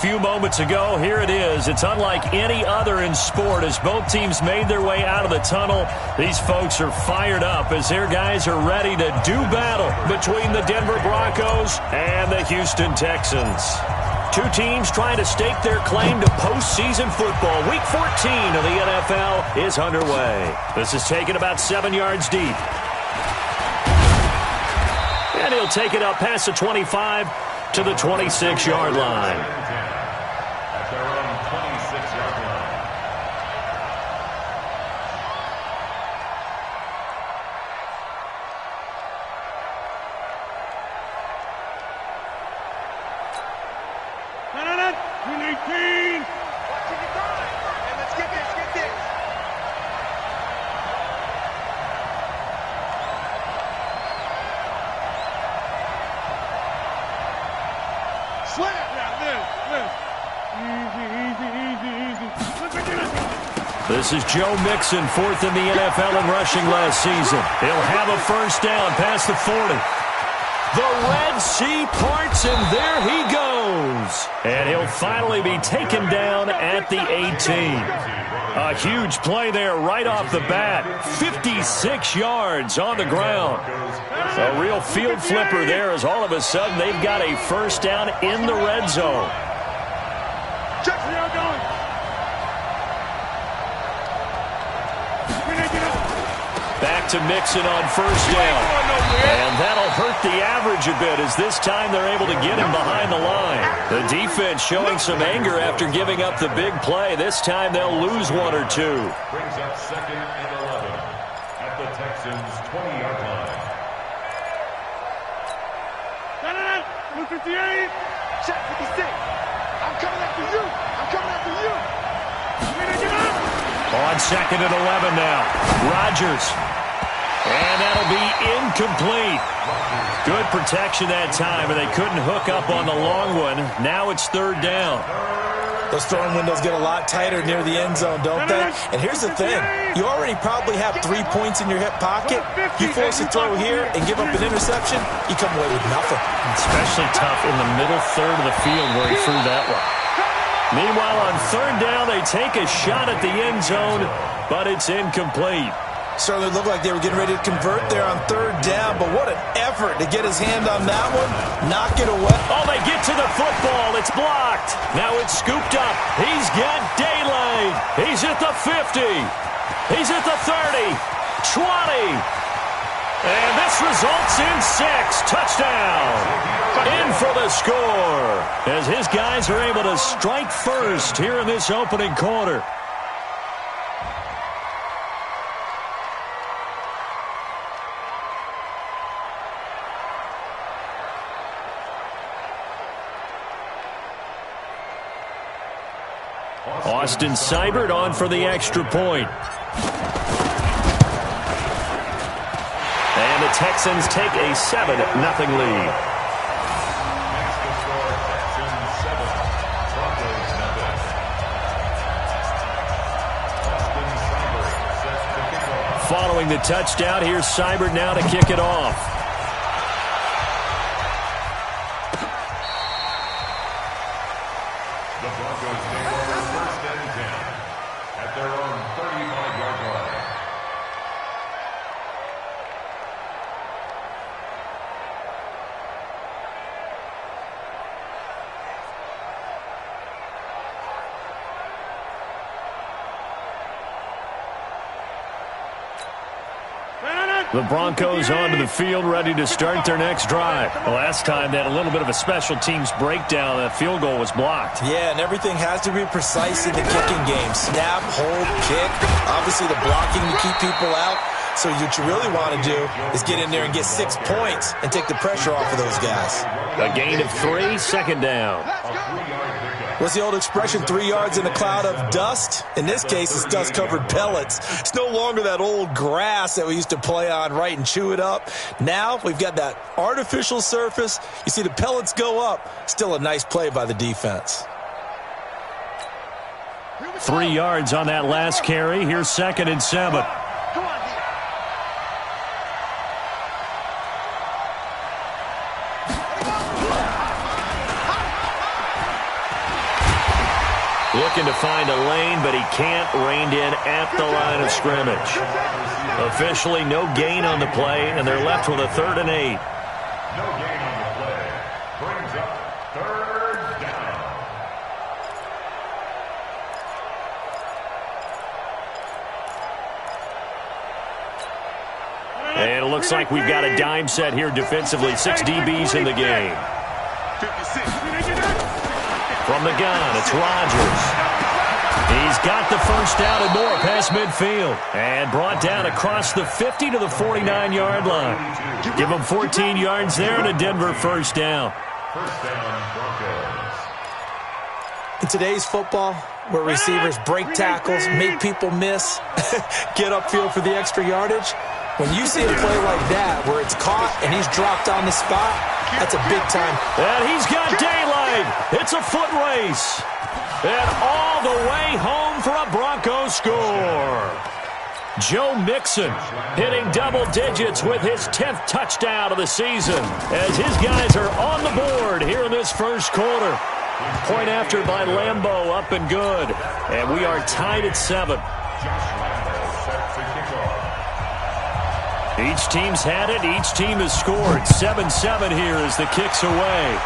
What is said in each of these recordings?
few moments ago. Here it is. It's unlike any other in sport as both teams made their way out of the tunnel. These folks are fired up as their guys are ready to do battle between the Denver Broncos and the Houston Texans. Two teams trying to stake their claim to postseason football. Week 14 of the NFL is underway. This is taken about 7 yards deep. And he'll take it up past the 25 to the 26-yard line. At their own 26-yard line. No. 18. And let's get this. Slap. Easy. This is Joe Mixon, fourth in the NFL in rushing last season. He'll have a first down past the 40. The Red Sea parts, and there he goes. And he'll finally be taken down at the 18. A huge play there right off the bat. 56 yards on the ground. A real field flipper there as all of a sudden they've got a first down in the red zone. Back to Mixon on first down. And that'll hurt the average a bit as this time they're able to get him behind the line. The defense showing some anger after giving up the big play. This time they'll lose one or two. Brings up 2nd and 11 at the Texans' 20-yard line. 58. Check 56. I'm coming after you. On 2nd and 11 now. Rodgers. And that'll be incomplete. Good protection that time, and they couldn't hook up on the long one. Now it's 3rd down. Those throwing windows get a lot tighter near the end zone, don't they? And here's the thing. You already probably have 3 points in your hip pocket. You force a throw here and give up an interception, you come away with nothing. Especially tough in the middle third of the field where he threw that one. Meanwhile, on 3rd down, they take a shot at the end zone, but it's incomplete. Certainly looked like they were getting ready to convert there on 3rd down, but what an effort to get his hand on that one, knock it away. Oh, they get to the football. It's blocked. Now it's scooped up. He's got daylight. He's at the 50. He's at the 30, 20. And this results in 6. Touchdown. In for the score as his guys are able to strike first here in this opening quarter. Austin Seibert on for the extra point. And the Texans take a 7-0 lead. Following the touchdown, here's Seibert now to kick it off. The Broncos take over 1st and 10 at their own 35-yard line. The Broncos onto the field, ready to start their next drive. The last time they had a little bit of a special teams breakdown. That field goal was blocked. Yeah, and everything has to be precise in the kicking game. Snap, hold, kick. Obviously the blocking to keep people out. So what you really want to do is get in there and get 6 points and take the pressure off of those guys. A gain of 3, 2nd down. What's the old expression, 3 yards in a cloud of dust? In this case, it's dust-covered pellets. It's no longer that old grass that we used to play on, right, and chew it up. Now we've got that artificial surface. You see the pellets go up. Still a nice play by the defense. 3 yards on that last carry. Here's 2nd and 7. Looking to find a lane, but he can't. Reined in at the line of scrimmage. Officially, no gain on the play, and they're left with a 3rd and 8. No gain on the play. Brings up 3rd down. And it looks like we've got a dime set here defensively. 6 DBs in the game. 56. From the gun, it's Rodgers. He's got the first down and more past midfield. And brought down across the 50 to the 49-yard line. Give him 14 yards there and a Denver first down. First down, Broncos. In today's football, where receivers break tackles, make people miss, get upfield for the extra yardage, when you see a play like that where it's caught and he's dropped on the spot, that's a big time. And he's got daylight. It's a foot race. And all the way home for a Broncos score. Joe Mixon hitting double digits with his 10th touchdown of the season as his guys are on the board here in this first quarter. Point after by Lambeau, up and good. And we are tied at 7. Each team's had it. Each team has scored. 7-7 here as the kick's away.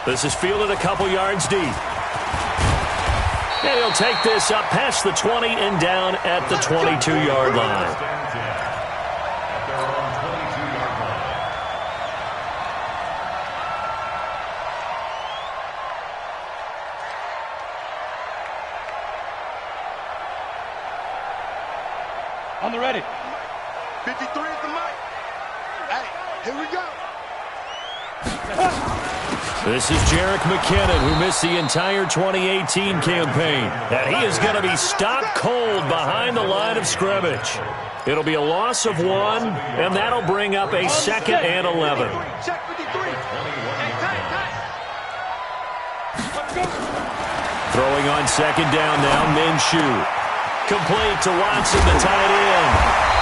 This is fielded a couple yards deep. And he'll take this up past the 20 and down at the 22-yard line. On the ready. 53 is the mic. Hey, here we go. This is Jerick McKinnon, who missed the entire 2018 campaign. And he is going to be stopped cold behind the line of scrimmage. It'll be a loss of 1, and that'll bring up a 2nd and 11. Check 53. Hey, tight. Let's go. Throwing on 2nd down now, Minshew. Complete to Watson, the tight end.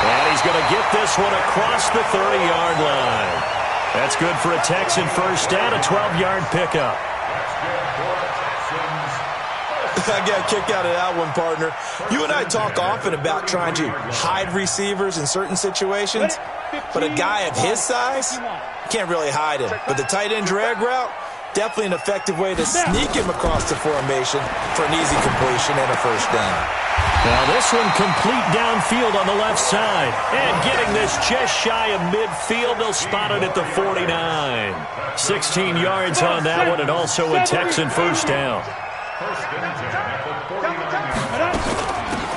And he's going to get this one across the 30-yard line. That's good for a Texan first down, a 12-yard pickup. I got a kick out of that one, partner. You and I talk often about trying to hide receivers in certain situations, but a guy of his size, you can't really hide him. But the tight end drag route, definitely an effective way to sneak him across the formation for an easy completion and a first down. Now this one complete downfield on the left side. And getting this just shy of midfield, they'll spot it at the 49. 16 yards on that one, and also a Texan first down.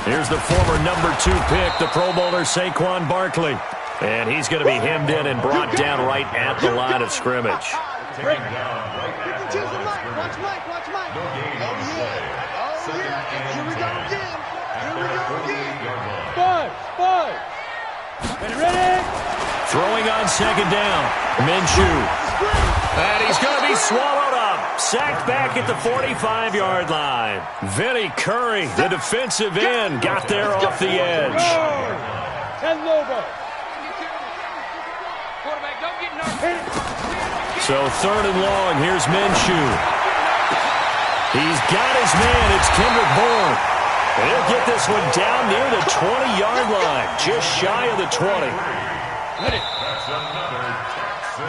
Here's the former number 2 pick, the Pro Bowler Saquon Barkley. And he's going to be hemmed in and brought down right at the line of scrimmage. Watch Mike. Oh, yeah. Here we go again. Five. Ready? Throwing on 2nd down. Minshew. And he's going to be swallowed up. Sacked back at the 45-yard line. Vinny Curry, the defensive end, got there off the edge. And Lobo. So 3rd and long, here's Minshew. He's got his man. It's Kendrick Bourne. And he'll get this one down near the 20-yard line, just shy of the 20.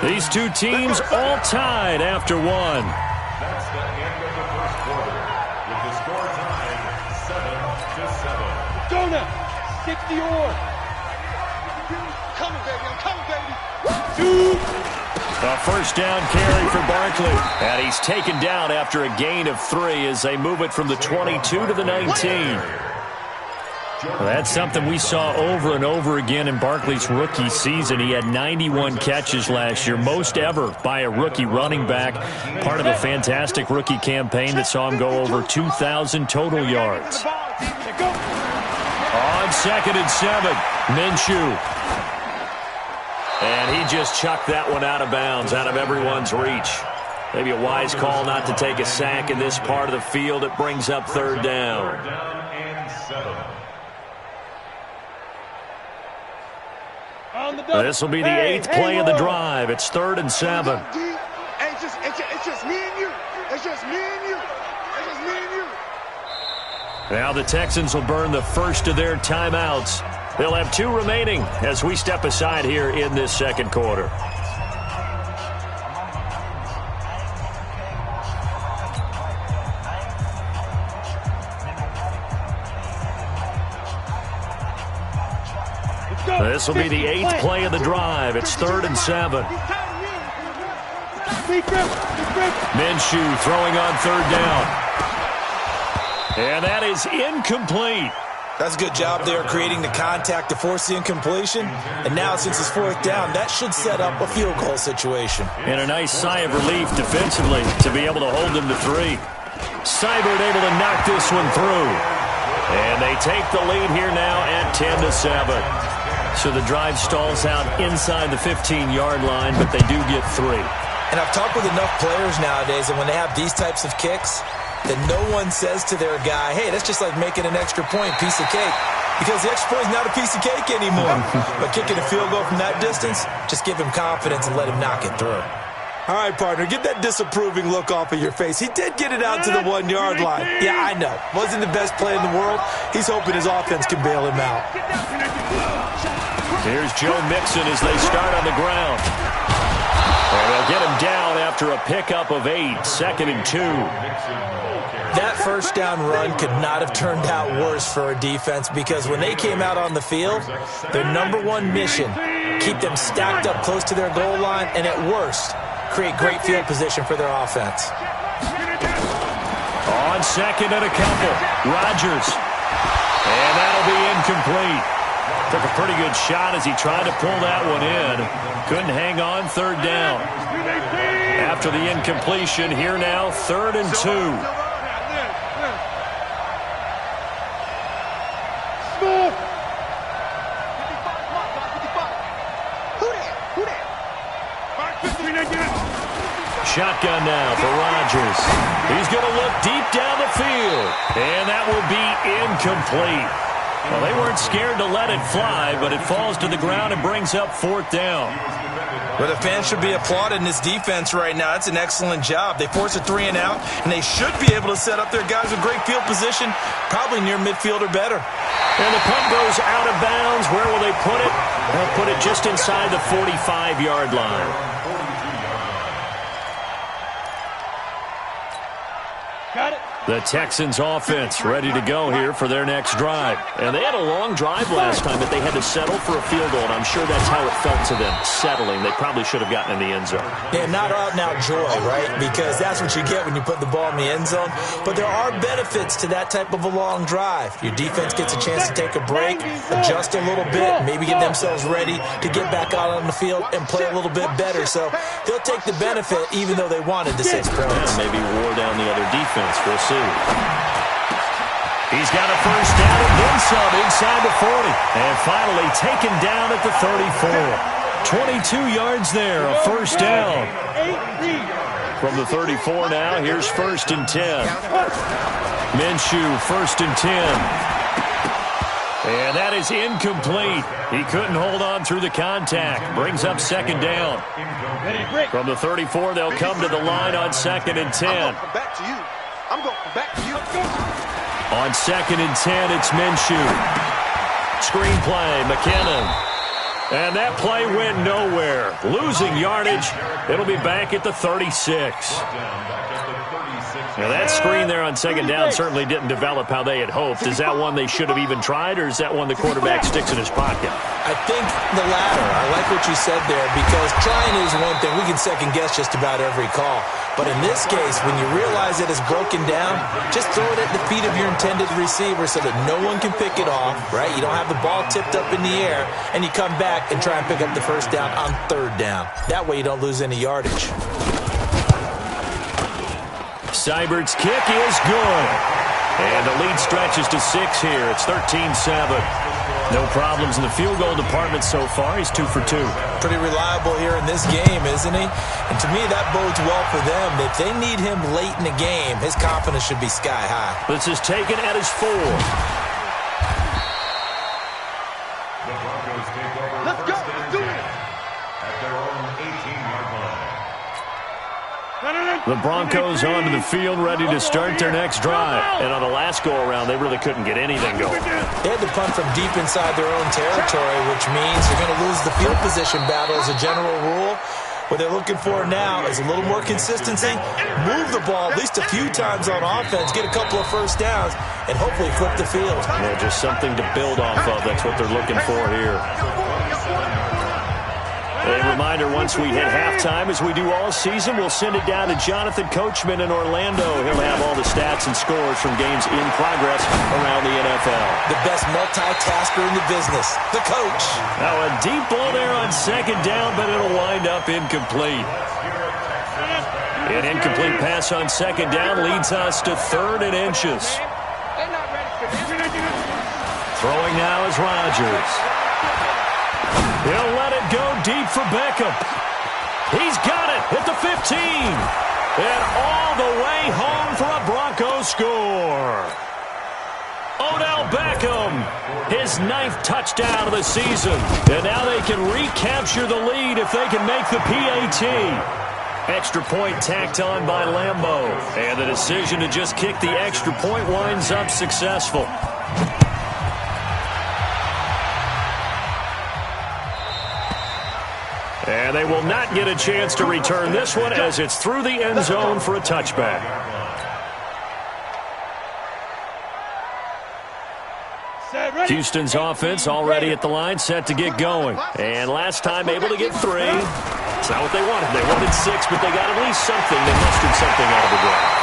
These two teams all tied after 1. That's the end of the first quarter, with the score tied 7-7. Donut. 60 or. Coming, baby. I'm coming, baby. 2. A first down carry for Barkley. And he's taken down after a gain of 3 as they move it from the 22 to the 19. Well, that's something we saw over and over again in Barkley's rookie season. He had 91 catches last year, most ever by a rookie running back, part of a fantastic rookie campaign that saw him go over 2,000 total yards. On 2nd and 7, Minshew. And he just chucked that one out of bounds, out of everyone's reach. Maybe a wise call not to take a sack in this part of the field. It brings up 3rd down. Third down and 7. This will be the 8th play of the drive. It's 3rd and 7. It's just me and you. It's just me and you. Now the Texans will burn the first of their timeouts. They'll have 2 remaining as we step aside here in this second quarter. This will be the 8th play of the drive. It's 3rd and 7. Minshew throwing on 3rd down. And that is incomplete. That's a good job there creating the contact to force the incompletion. And now since it's 4th down, that should set up a field goal situation. And a nice sigh of relief defensively to be able to hold them to 3. Seibert able to knock this one through. And they take the lead here now at 10-7. So the drive stalls out inside the 15-yard line, but they do get 3. And I've talked with enough players nowadays, and when they have these types of kicks, that no one says to their guy, hey, that's just like making an extra point, piece of cake. Because the extra point is not a piece of cake anymore. But kicking a field goal from that distance, just give him confidence and let him knock it through. All right, partner, get that disapproving look off of your face. He did get it out to the 1-yard line. Yeah, I know. Wasn't the best play in the world. He's hoping his offense can bail him out. Here's Joe Mixon as they start on the ground. And they'll get him down after a pickup of 8, 2nd and 2. That first down run could not have turned out worse for a defense because when they came out on the field, their number 1 mission, keep them stacked up close to their goal line, and at worst, create great field position for their offense. On 2nd and a couple, Rodgers. And that'll be incomplete. Took a pretty good shot as he tried to pull that one in. Couldn't hang on, 3rd down. After the incompletion, here now, 3rd and 2. Shotgun now for Rodgers. He's going to look deep down the field. And that will be incomplete. Well, they weren't scared to let it fly, but it falls to the ground and brings up 4th down. Well, the fans should be applauding this defense right now. It's an excellent job. They force a 3 and out, and they should be able to set up their guys with great field position, probably near midfield or better. And the punt goes out of bounds. Where will they put it? They'll put it just inside the 45-yard line. Got it. The Texans offense ready to go here for their next drive. And they had a long drive last time, but they had to settle for a field goal, and I'm sure that's how it felt to them, settling. They probably should have gotten in the end zone. Yeah, not out-and-out joy, right? Because that's what you get when you put the ball in the end zone. But there are benefits to that type of a long drive. Your defense gets a chance to take a break, adjust a little bit, maybe get themselves ready to get back out on the field and play a little bit better. So they'll take the benefit even though they wanted the 6 points. Yeah, maybe wore down the other defense. We'll see. He's got a first down and then some inside the 40. And finally taken down at the 34. 22 yards there, a first down. From the 34 now, here's 1st and 10. Minshew, 1st and 10. And that is incomplete. He couldn't hold on through the contact. Brings up 2nd down. From the 34, they'll come to the line on 2nd and 10. Back to you. I'm going back to you. On 2nd and 10, it's Minshew. Screenplay, McKinnon. And that play went nowhere. Losing yardage. It'll be back at the 36. Now that screen there on 2nd down certainly didn't develop how they had hoped. Is that one they should have even tried, or is that one the quarterback sticks in his pocket? I think the latter. I like what you said there, because trying is one thing. We can second guess just about every call. But in this case, when you realize it is broken down, just throw it at the feet of your intended receiver so that no one can pick it off, right? You don't have the ball tipped up in the air, and you come back and try and pick up the first down on 3rd down. That way you don't lose any yardage. Seibert's kick is good. And the lead stretches to 6 here. It's 13-7. No problems in the field goal department so far. He's 2 for 2. Pretty reliable here in this game, isn't he? And to me, that bodes well for them. If they need him late in the game, his confidence should be sky high. This is taken at his 4. The Broncos take over. Let's go. Let's do it. At their own 18-yard line. The Broncos onto the field, ready to start their next drive. And on the last go-around, they really couldn't get anything going. They had to punt from deep inside their own territory, which means you're going to lose the field position battle as a general rule. What they're looking for now is a little more consistency, move the ball at least a few times on offense, get a couple of first downs, and hopefully flip the field. Yeah, just something to build off of. That's what they're looking for here. A reminder, once we hit halftime, as we do all season, we'll send it down to Jonathan Coachman in Orlando. He'll have all the stats and scores from games in progress around the NFL. The best multitasker in the business, the coach. Now a deep ball there on second down, but it'll wind up incomplete. An incomplete pass on second down leads us to 3rd and inches. Throwing now is Rodgers. He'll let it go deep for Beckham. He's got it at the 15. And all the way home for a Broncos score. Odell Beckham, his 9th touchdown of the season. And now they can recapture the lead if they can make the PAT. Extra point tacked on by Lambeau. And the decision to just kick the extra point winds up successful. And they will not get a chance to return this one as it's through the end zone for a touchback. Houston's offense already at the line, set to get going. And last time able to get 3. It's not what they wanted. They wanted 6, but they got at least something. They mustered something out of the ground.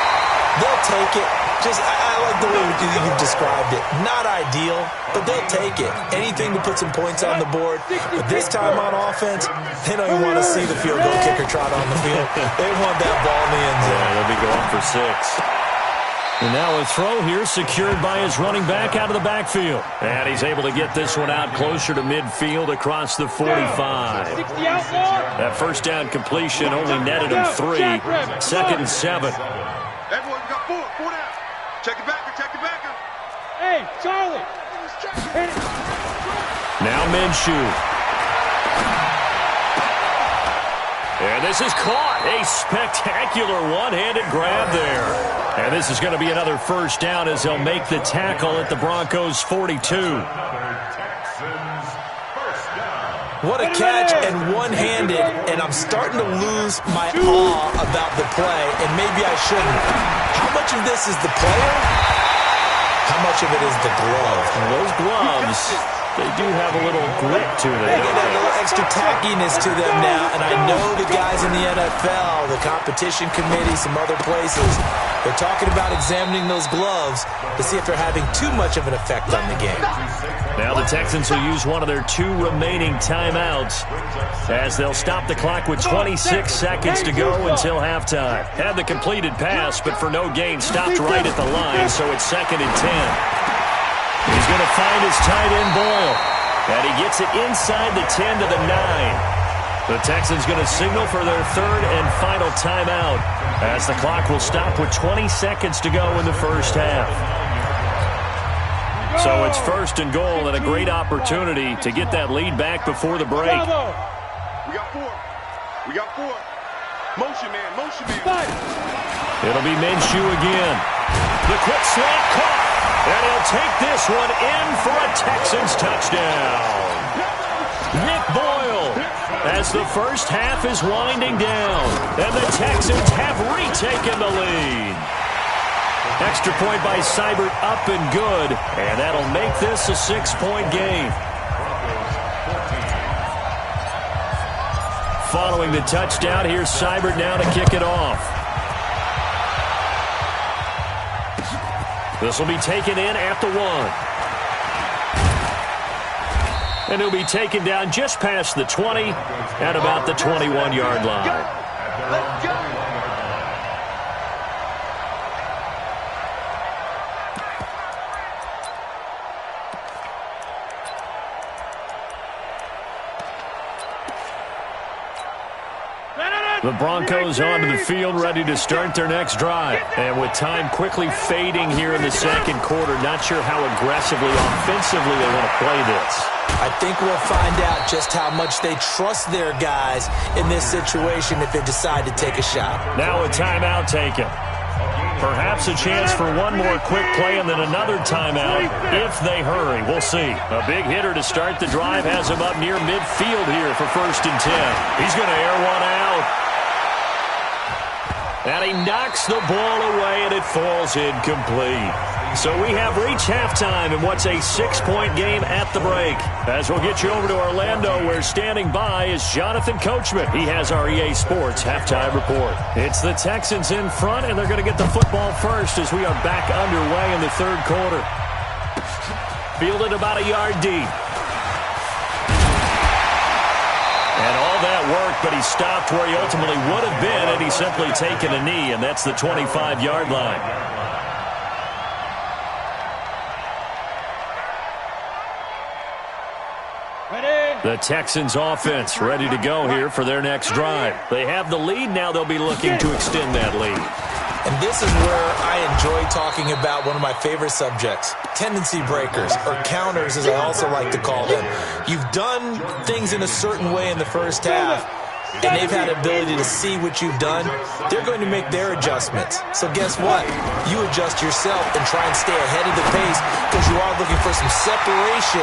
They'll take it. I like the way you've described it. Not ideal, but they'll take it. Anything to put some points on the board. But this time on offense, they don't even want to see the field goal kicker trot on the field. They want that ball in the end zone. Yeah, they'll be going for 6. And now a throw here secured by his running back out of the backfield. And he's able to get this one out closer to midfield across the 45. That first down completion only netted him 3. 2nd and 7. Everyone, we got 4 down. Check it back, check it back. Hey, Charlie. Now Minshew. And this is caught. A spectacular one-handed grab there. And this is going to be another first down as they'll make the tackle at the Broncos' 42. What a catch, and one-handed, and I'm starting to lose my awe about the play, and maybe I shouldn't. How much of this is the player? How much of it is the glove? And those gloves, they do have a little grit to them. They get a little extra tackiness to them now, and I know the guys in the NFL, the competition committee, some other places, they're talking about examining those gloves to see if they're having too much of an effect on the game. Now the Texans will use one of their 2 remaining timeouts as they'll stop the clock with 26 seconds to go until halftime. Had the completed pass, but for no gain, stopped right at the line, so it's 2nd and 10. He's going to find his tight end Boyle, and he gets it inside the 10 to the 9. The Texans going to signal for their 3rd and final timeout as the clock will stop with 20 seconds to go in the first half. So it's 1st and goal and a great opportunity to get that lead back before the break. We got 4. We got 4. Motion man, motion man. It'll be Minshew again. The quick slant caught. And he'll take this one in for a Texans touchdown. Nick Boyle as the first half is winding down. And the Texans have retaken the lead. Extra point by Seibert up and good. And that'll make this a 6-point game. Following the touchdown, here's Seibert now to kick it off. This will be taken in at the 1. And he'll be taken down just past the 20 at about the 21-yard line. Let's go. The Broncos onto the field, ready to start their next drive. And with time quickly fading here in the second quarter, not sure how aggressively, offensively they want to play this. I think we'll find out just how much they trust their guys in this situation if they decide to take a shot. Now a timeout taken. Perhaps a chance for one more quick play and then another timeout if they hurry. We'll see. A big hitter to start the drive has him up near midfield here for 1st and 10. He's going to air one out. And he knocks the ball away, and it falls incomplete. So we have reached halftime in what's a 6-point game at the break. As we'll get you over to Orlando, where standing by is Jonathan Coachman. He has our EA Sports halftime report. It's the Texans in front, and they're going to get the football first as we are back underway in the 3rd quarter. Fielded about a yard deep. And all that work, but he stopped where he ultimately would have been, and he's simply taken a knee, and that's the 25-yard line. The Texans offense ready to go here for their next drive. They have the lead now. They'll be looking to extend that lead. And this is where I enjoy talking about one of my favorite subjects, tendency breakers, or counters as I also like to call them. You've done things in a certain way in the first half, and they've had the ability to see what you've done. They're going to make their adjustments. So guess what? You adjust yourself and try and stay ahead of the pace because you are looking for some separation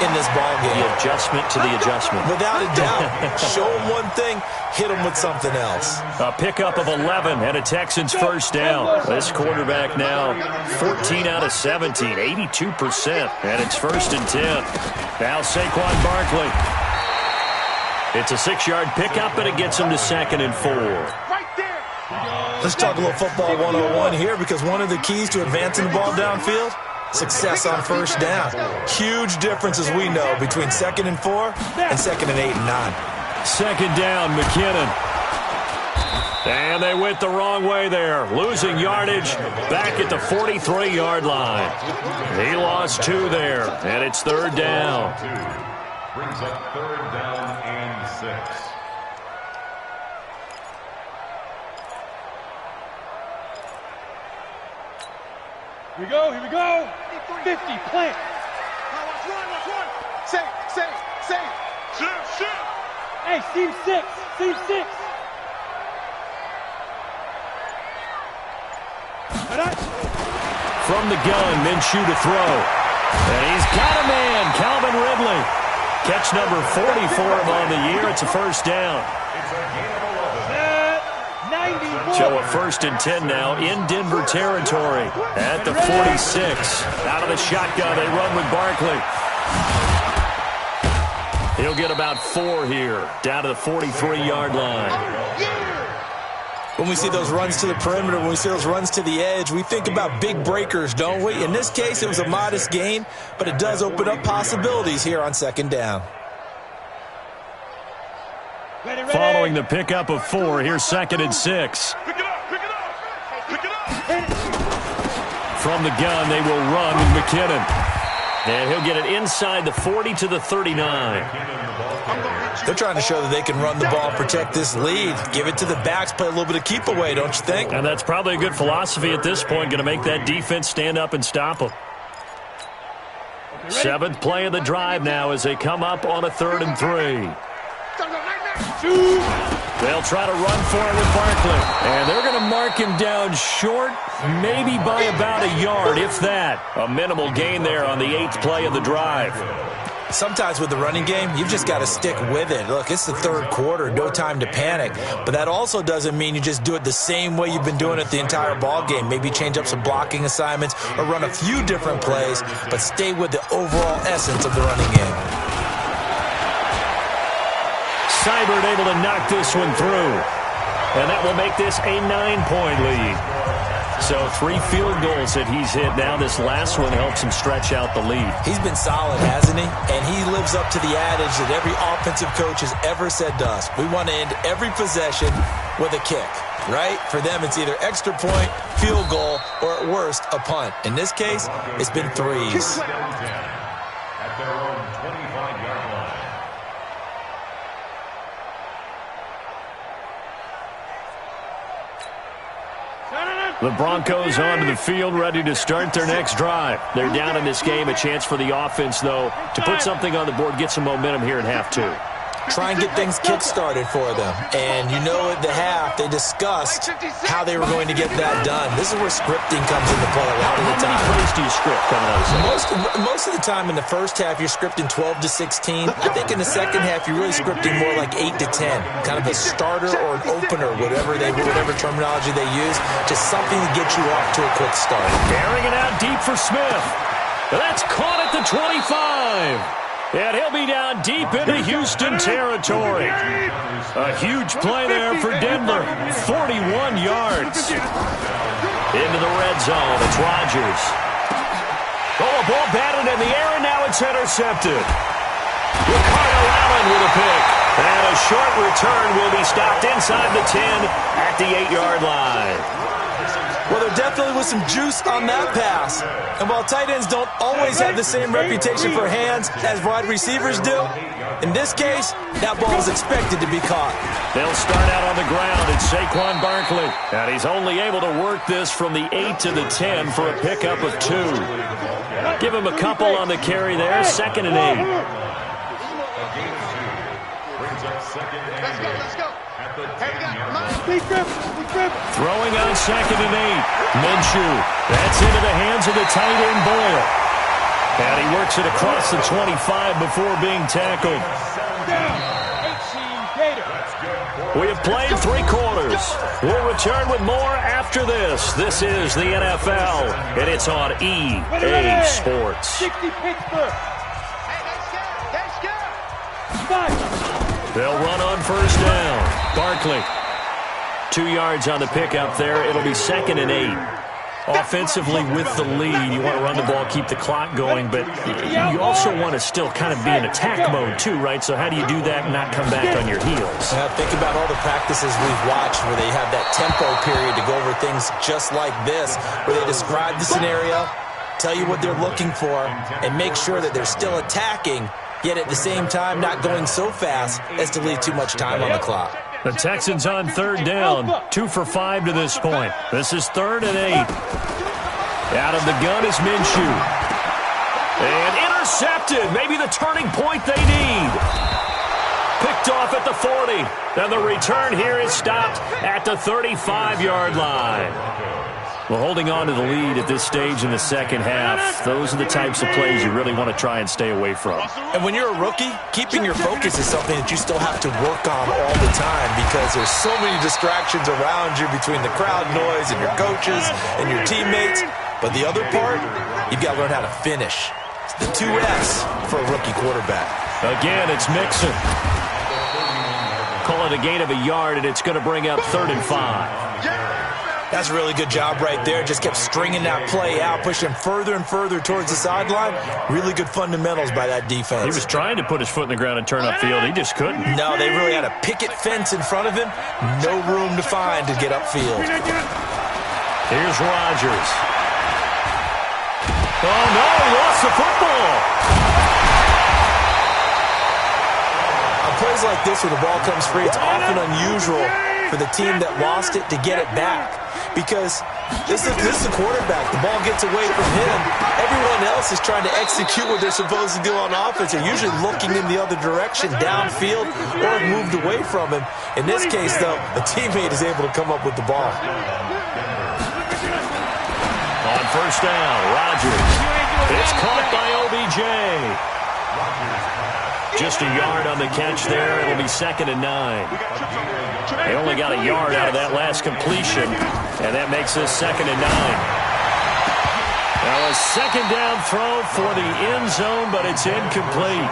in this ball game. The adjustment to the adjustment. Without a doubt. Show them one thing, hit them with something else. A pickup of 11 and a Texans first down. This quarterback now 14 out of 17, 82%. And it's 1st and 10. Now Saquon Barkley. It's a 6-yard pickup, and it gets him to 2nd and 4. Let's talk a little football 101 here, because one of the keys to advancing the ball downfield, success on 1st down. Huge difference, as we know, between 2nd and 4 and 2nd and 8 and 9. 2nd down, McKinnon. And they went the wrong way there. Losing yardage back at the 43-yard line. He lost 2 there, and it's 3rd down. Brings up 3rd down and 6. Here we go, here we go. 50, plant. Watch one. Safe. Shoot. Hey, seam 6. From the gun, Minshew to throw. And he's got a man, Calvin Ridley. Catch number 40 for him on the year. It's a 1st down. So a 1st and 10 now in Denver territory at the 46. Out of the shotgun, they run with Barkley. He'll get about 4 here, down to the 43-yard line. When we see those runs to the perimeter, when we see those runs to the edge, we think about big breakers, don't we? In this case, it was a modest gain, but it does open up possibilities here on 2nd down. Ready. Following the pickup of 4, here's 2nd and 6. Pick it up. From the gun, they will run with McKinnon. And he'll get it inside the 40 to the 39. They're trying to show that they can run the ball, protect this lead. Give it to the backs, play a little bit of keep away, don't you think? And that's probably a good philosophy at this point, going to make that defense stand up and stop them. 7th play of the drive now as they come up on a 3rd and 3. They'll try to run for it with Barkley. And they're going to mark him down short, maybe by about a yard, if that. A minimal gain there on the 8th play of the drive. Sometimes with the running game, you've just got to stick with it. Look, it's the 3rd quarter, no time to panic. But that also doesn't mean you just do it the same way you've been doing it the entire ball game. Maybe change up some blocking assignments or run a few different plays, but stay with the overall essence of the running game. Seibert able to knock this one through. And that will make this a 9-point lead. So 3 field goals that he's hit now. This last one helps him stretch out the lead. He's been solid, hasn't he? And he lives up to the adage that every offensive coach has ever said to us. We want to end every possession with a kick, right? For them, it's either extra point, field goal, or at worst, a punt. In this case, it's been 3s. At their own 25-yard line. The Broncos onto the field, ready to start their next drive. They're down in this game. A chance for the offense, though, to put something on the board, get some momentum here in half two. Try and get things kick-started for them. And you know at the half, they discussed how they were going to get that done. This is where scripting comes into play a lot of the time. How many plays do you script coming out of the second? Most of the time in the first half, you're scripting 12 to 16. I think in the second half, you're really scripting more like 8 to 10. Kind of a starter or an opener, whatever terminology they use. Just something to get you off to a quick start. Carrying it out deep for Smith. That's caught at the 25. And he'll be down deep into Houston territory. A huge play there for Denver. 41 yards. Into the red zone. It's Rodgers. Oh, a ball batted in the air, and now it's intercepted. Ricardo Allen with a pick. And a short return will be stopped inside the 10 at the 8-yard line. Well, there definitely was some juice on that pass. And while tight ends don't always have the same reputation for hands as wide receivers do, in this case, that ball is expected to be caught. They'll start out on the ground. It's Saquon Barkley. And he's only able to work this from the 8 to the 10 for a pickup of 2. Give him a couple on the carry there. 2nd and 8. Let's go. Throwing on 2nd and 8. Minshew. That's into the hands of the tight end Boyle. And he works it across the 25 before being tackled. We have played 3 quarters. We'll return with more after this. This is the NFL, and it's on EA Sports. 60 Pittsburgh. They'll run on 1st down. Barkley. 2 yards on the pickup there. It'll be 2nd and 8. Offensively with the lead, you want to run the ball, keep the clock going, but you also want to still kind of be in attack mode too, right? So how do you do that and not come back on your heels? Think about all the practices we've watched where they have that tempo period to go over things just like this, where they describe the scenario, tell you what they're looking for, and make sure that they're still attacking, yet at the same time not going so fast as to leave too much time on the clock. The Texans on 3rd down, 2 for 5 to this point. This is 3rd and 8. Out of the gun is Minshew. And intercepted. Maybe the turning point they need. Picked off at the 40. And the return here is stopped at the 35-yard line. Well, holding on to the lead at this stage in the second half, those are the types of plays you really want to try and stay away from. And when you're a rookie, keeping your focus is something that you still have to work on all the time because there's so many distractions around you between the crowd noise and your coaches and your teammates. But the other part, you've got to learn how to finish. It's the 2 F's for a rookie quarterback. Again, it's Mixon. Call it a gain of a yard, and it's going to bring up 3rd and 5. That's a really good job right there. Just kept stringing that play out, pushing further and further towards the sideline. Really good fundamentals by that defense. He was trying to put his foot in the ground and turn upfield. He just couldn't. No, they really had a picket fence in front of him. No room to find to get upfield. Here's Rodgers. Oh, no, he lost the football. On plays like this where the ball comes free, it's often unusual for the team that lost it to get it back. Because this is a quarterback. The ball gets away from him. Everyone else is trying to execute what they're supposed to do on offense. They're usually looking in the other direction, downfield, or have moved away from him. In this case, though, a teammate is able to come up with the ball. On 1st down, Rodgers. It's caught by OBJ. Just a yard on the catch there. It'll be 2nd and 9. They only got a yard out of that last completion, and that makes this 2nd and 9. Now a 2nd down throw for the end zone, but it's incomplete.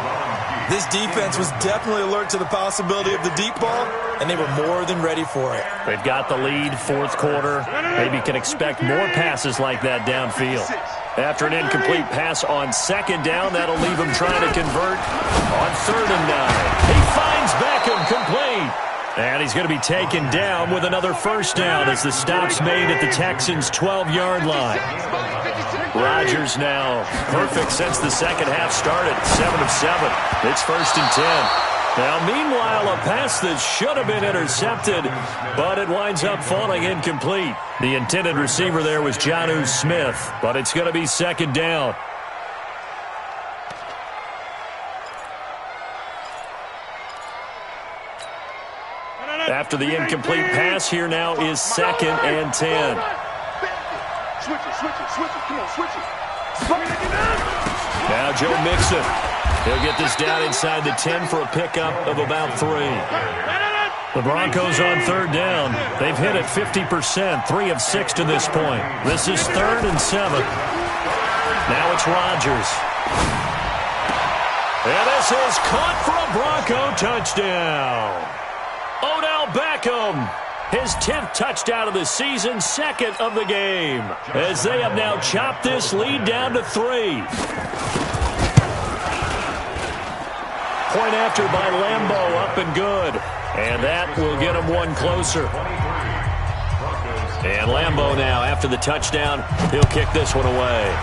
This defense was definitely alert to the possibility of the deep ball, and they were more than ready for it. They've got the lead, 4th quarter. Maybe can expect more passes like that downfield. After an incomplete pass on 2nd down, that'll leave him trying to convert on 3rd and 9. He finds Beckham, complete. And he's going to be taken down with another 1st down as the stop's made at the Texans' 12-yard line. Rodgers now perfect since the second half started. 7 of 7. It's 1st and 10. Now, meanwhile, a pass that should have been intercepted, but it winds up falling incomplete. The intended receiver there was Jonnu Smith, but it's going to be second down. After the incomplete pass, here now is 2nd and 10. Switch it. Come on, switch it. Now Joe Mixon. He'll get this down inside the 10 for a pickup of about 3. The Broncos on 3rd down. They've hit it 50%, 3 of 6 to this point. This is 3rd and 7. Now it's Rodgers. And this is caught for a Bronco touchdown. Odell Beckham, his 10th touchdown of the season, 2nd of the game, as they have now chopped this lead down to 3. Point after by Lambeau, up and good. And that will get him one closer. And Lambeau now, after the touchdown, he'll kick this one away.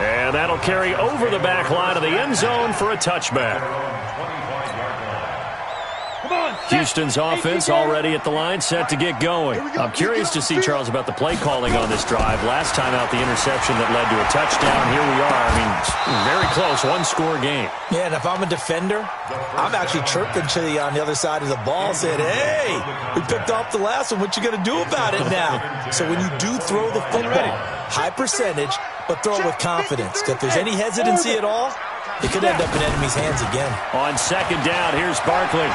And that'll carry over the back line of the end zone for a touchback. Houston's offense already at the line, set to get going. I'm curious to see, Charles, about the play calling on this drive. Last time out, the interception that led to a touchdown. Here we are. I mean, very close, one-score game. Yeah, and if I'm a defender, I'm actually chirping to you on the other side of the ball, saying, hey, we picked off the last one. What you going to do about it now? So when you do throw the football, high percentage, but throw it with confidence. If there's any hesitancy at all, it could end up in enemy's hands again. On 2nd down, here's Barkley.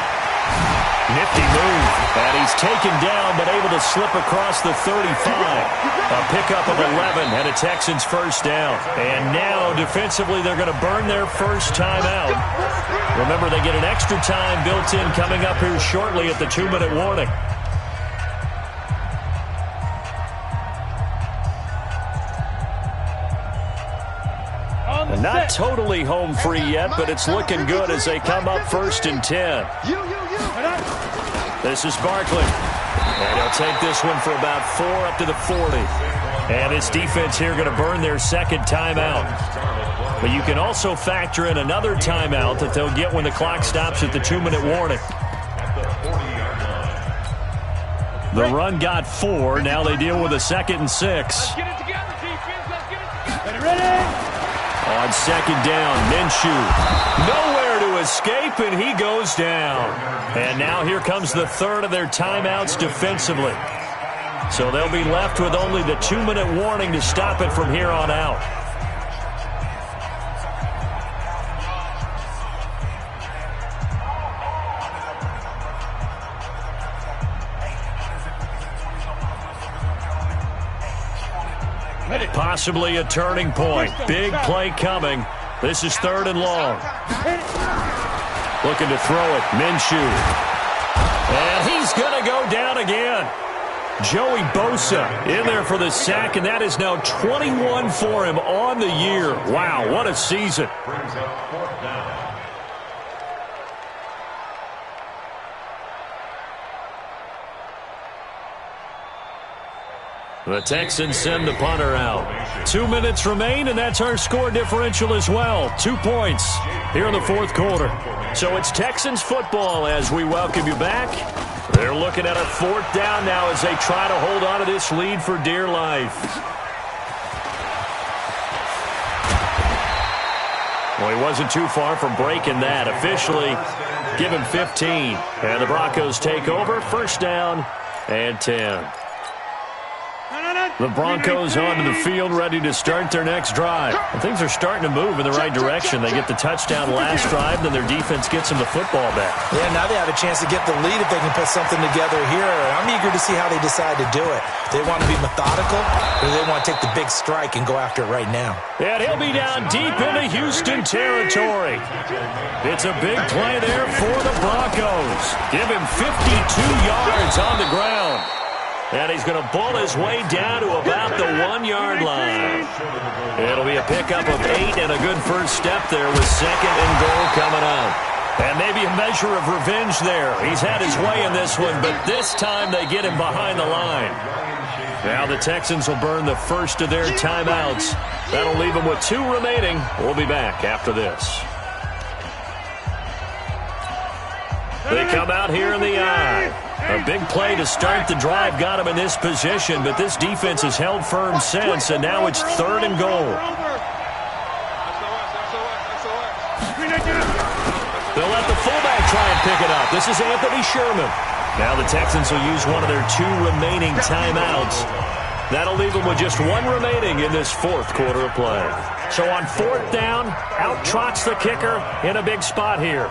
Nifty move, and he's taken down but able to slip across the 35. A pickup of 11 and a Texans first down. And now defensively they're going to burn their first timeout. Remember, they get an extra time built in coming up here shortly at the 2-minute warning. And not totally home free yet, but it's looking good as they come up 1st and 10. This is Barkley. And he'll take this one for about 4 up to the 40. And this defense here going to burn their 2nd timeout. But you can also factor in another timeout that they'll get when the clock stops at the 2-minute warning. The run got 4. Now they deal with a 2nd and 6. Let's get it together, defense. Let's get it together. Ready? On 2nd down, Minshew. Nowhere to escape, and he goes down. And now here comes the 3rd of their timeouts defensively. So they'll be left with only the 2-minute warning to stop it from here on out. Possibly a turning point. Big play coming. This is 3rd and long. Looking to throw it. Minshew. And he's going to go down again. Joey Bosa in there for the sack, and that is now 21 for him on the year. Wow, what a season. Brings up 4th down. The Texans send the punter out. 2 minutes remain, and that's our score differential as well. 2 points here in the 4th quarter. So it's Texans football as we welcome you back. They're looking at a 4th down now as they try to hold on to this lead for dear life. Well, he wasn't too far from breaking that. Officially, give him 15. And the Broncos take over. 1st down and 10. The Broncos onto the field, ready to start their next drive. And things are starting to move in the right direction. They get the touchdown last drive, then their defense gets them the football back. Yeah, now they have a chance to get the lead if they can put something together here. I'm eager to see how they decide to do it. Do they want to be methodical, or do they want to take the big strike and go after it right now? And he'll be down deep into Houston territory. It's a big play there for the Broncos. Give him 52 yards on the ground. And he's going to bull his way down to about the 1-yard line. It'll be a pickup of 8 and a good first step there with 2nd and goal coming up. And maybe a measure of revenge there. He's had his way in this one, but this time they get him behind the line. Now the Texans will burn the first of their timeouts. That'll leave them with 2 remaining. We'll be back after this. They come out here in the eye. A big play to start the drive got him in this position, but this defense has held firm since, and now it's 3rd and goal. They'll let the fullback try and pick it up. This is Anthony Sherman. Now the Texans will use one of their 2 remaining timeouts. That'll leave them with just 1 remaining in this 4th quarter of play. So on 4th down, out trots the kicker in a big spot here.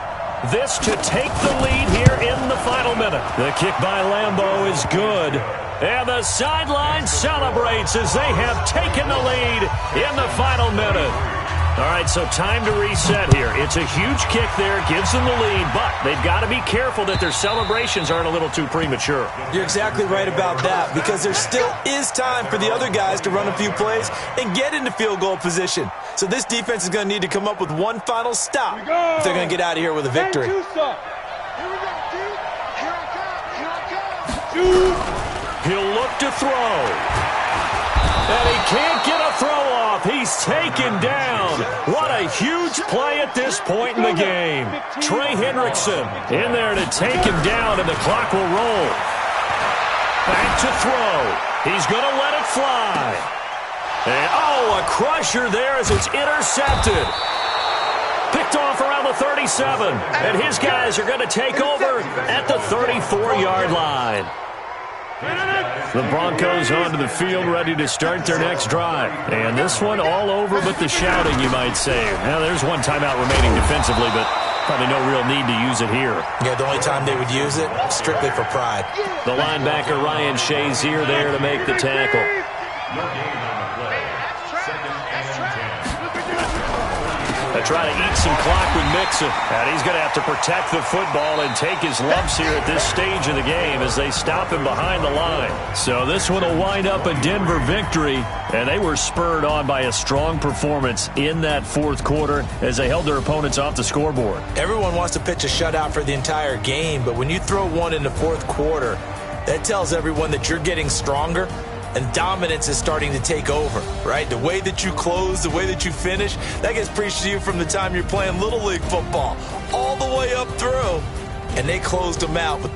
This to take the lead here in the final minute. The kick by Lambeau is good. And the sideline celebrates as they have taken the lead in the final minute. All right, so time to reset here. It's a huge kick there, gives them the lead, but they've got to be careful that their celebrations aren't a little too premature. You're exactly right about that, because there still is time for the other guys to run a few plays and get into field goal position. So this defense is going to need to come up with one final stop if they're going to get out of here with a victory. He'll look to throw. And he can't get a throw off. He's taken down. What a huge play at this point in the game. Trey Hendrickson in there to take him down, and the clock will roll. Back to throw. He's going to let it fly. And, a crusher there as it's intercepted. Picked off around the 37. And his guys are going to take over at the 34-yard line. The Broncos onto the field, ready to start their next drive. And this one all over but the shouting, you might say. Now, there's 1 timeout remaining defensively, but probably no real need to use it here. Yeah, the only time they would use it, strictly for pride. The linebacker, Ryan Shazier, there to make the tackle. No gain on the play. 2nd and 10. They try to eat some clock with Mixon. And he's going to have to protect the football and take his lumps here at this stage of the game as they stop him behind the line. So this one will wind up a Denver victory. And they were spurred on by a strong performance in that 4th quarter as they held their opponents off the scoreboard. Everyone wants to pitch a shutout for the entire game, but when you throw one in the 4th quarter, that tells everyone that you're getting stronger. And dominance is starting to take over, right? The way that you close, the way that you finish, that gets preached to you from the time you're playing Little League football all the way up through. And they closed them out with